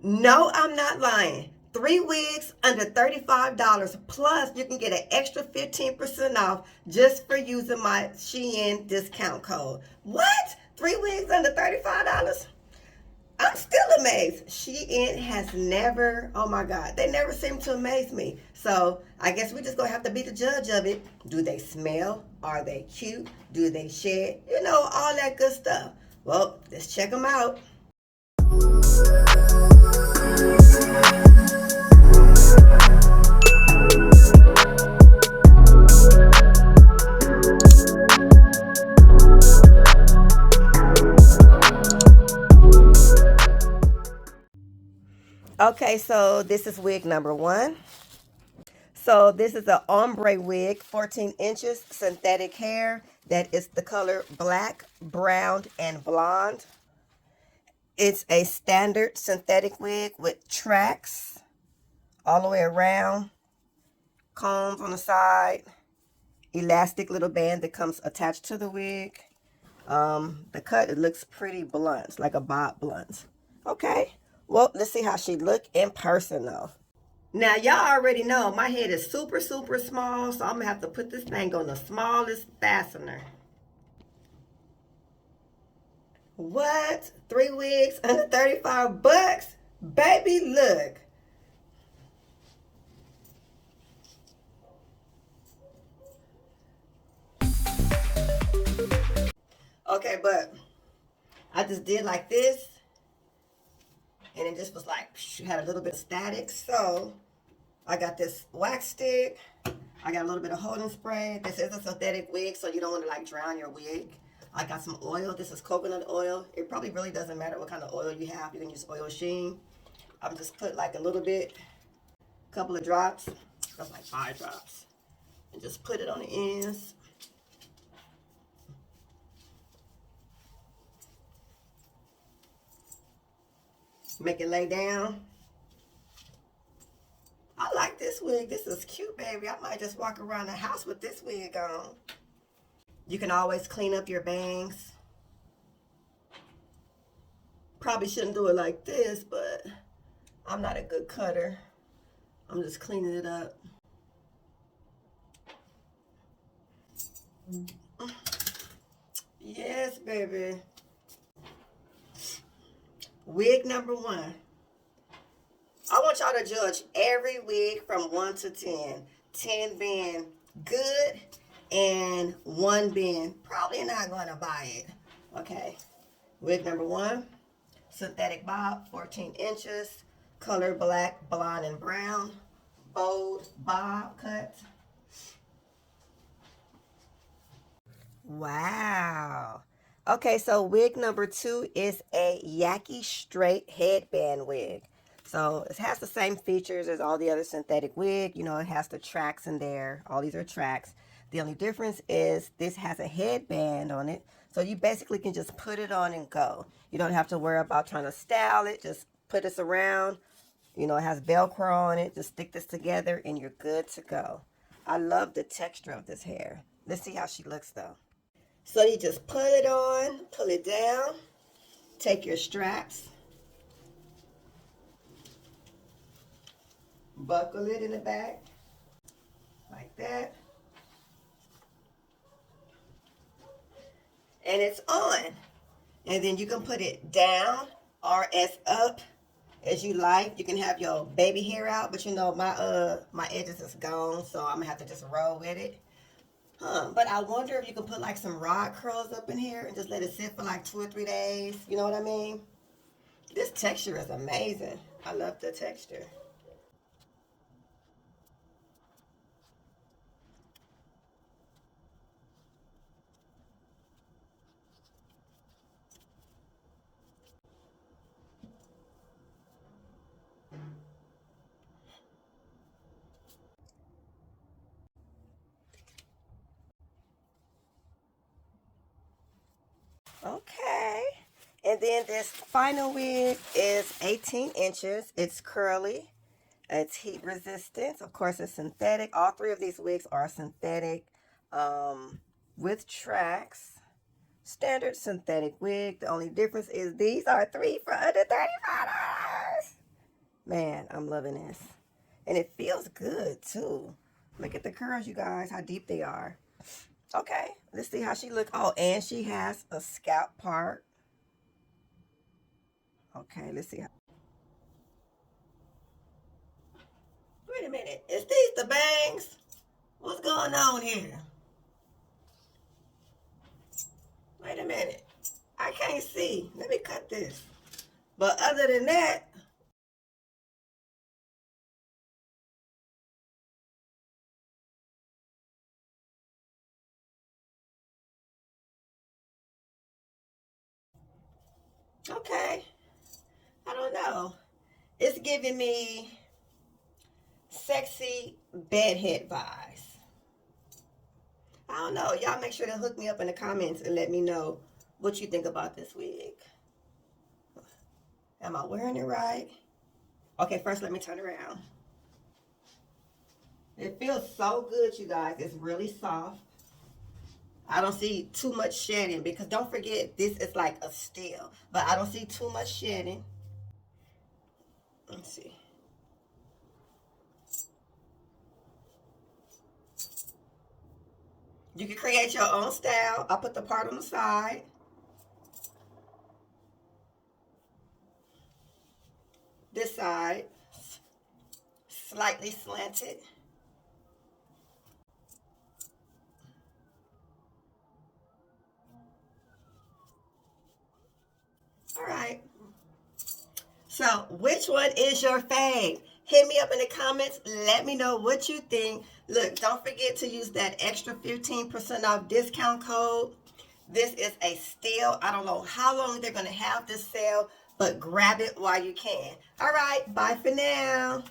No, I'm not lying. 3 wigs under $35. Plus, you can get an extra 15% off just for using my Shein discount code. What? 3 wigs under $35? I'm still amazed. Shein has never, oh my God, they never seem to amaze me. So I guess we just gonna have to be the judge of it. Do they smell? Are they cute? Do they shed? You know, all that good stuff. Well, let's check them out. Okay, so this is wig number one. So this is an ombre wig, 14 inches, synthetic hair. That is the color black, brown, and blonde. It's a standard synthetic wig with tracks all the way around, combs on the side, elastic little band that comes attached to the wig. The cut, it looks pretty blunt, like a bob blunt. Okay, well, let's see how she look in person though. Now, y'all already know my head is super, super small, so I'm going to have to put this thing on the smallest fastener. What? 3 wigs under $35? Baby, look. Okay, but I just did like this, and it just was like, had a little bit of static. So I got this wax stick. I got a little bit of holding spray. This is a synthetic wig, so you don't want to like drown your wig. I got some oil. This is coconut oil. It probably really doesn't matter what kind of oil you have. You can use oil Shein. I'm just put like a little bit, a couple of drops. That's like 5 drops. And just put it on the ends. Make it lay down. I like this wig. This is cute, baby. I might just walk around the house with this wig on. You can always clean up your bangs. Probably shouldn't do it like this, but I'm not a good cutter. I'm just cleaning it up. Yes, baby. Wig number one. I want y'all to judge every wig from 1 to 10. 10 being good and 1 being probably not going to buy it. Okay. Wig number one. Synthetic bob, 14 inches. Color black, blonde, and brown. Bold bob cut. Wow. Okay, so wig number two is a yaki straight headband wig. So it has the same features as all the other synthetic wig. You know, it has the tracks in there. All these are tracks. The only difference is this has a headband on it. So you basically can just put it on and go. You don't have to worry about trying to style it. Just put this around. You know, it has Velcro on it. Just stick this together and you're good to go. I love the texture of this hair. Let's see how she looks though. So you just put it on, pull it down, take your straps, buckle it in the back, like that. And it's on. And then you can put it down or as up as you like. You can have your baby hair out, but you know, my edges is gone, so I'm gonna have to just roll with it. But I wonder if you can put like some rod curls up in here and just let it sit for like 2 or 3 days. You know what I mean? This texture is amazing. I love the texture. Okay. And then this final wig is 18 inches. It's curly. It's heat resistant. Of course, it's synthetic. All 3 of these wigs are synthetic with tracks. Standard synthetic wig. The only difference is these are 3 for under $35. Man, I'm loving this. And it feels good too. Look at the curls, you guys, how deep they are. Okay, let's see how she look. Oh, and she has a scalp part. Okay, let's see how. Wait a minute. Is these the bangs? What's going on here? Wait a minute. I can't see. Let me cut this. But other than that, okay. I don't know. It's giving me sexy bedhead vibes. I don't know. Y'all make sure to hook me up in the comments and let me know what you think about this wig. Am I wearing it right? Okay, first let me turn around. It feels so good, you guys. It's really soft. I don't see too much shedding because don't forget this is like a steel, but I don't see too much shedding. Let's see. You can create your own style. I'll put the part on the side. This side, slightly slanted. All right. So, which one is your fave? Hit me up in the comments. Let me know what you think. Look, don't forget to use that extra 15% off discount code. This is a steal. I don't know how long they're going to have this sale, but grab it while you can. All right. Bye for now.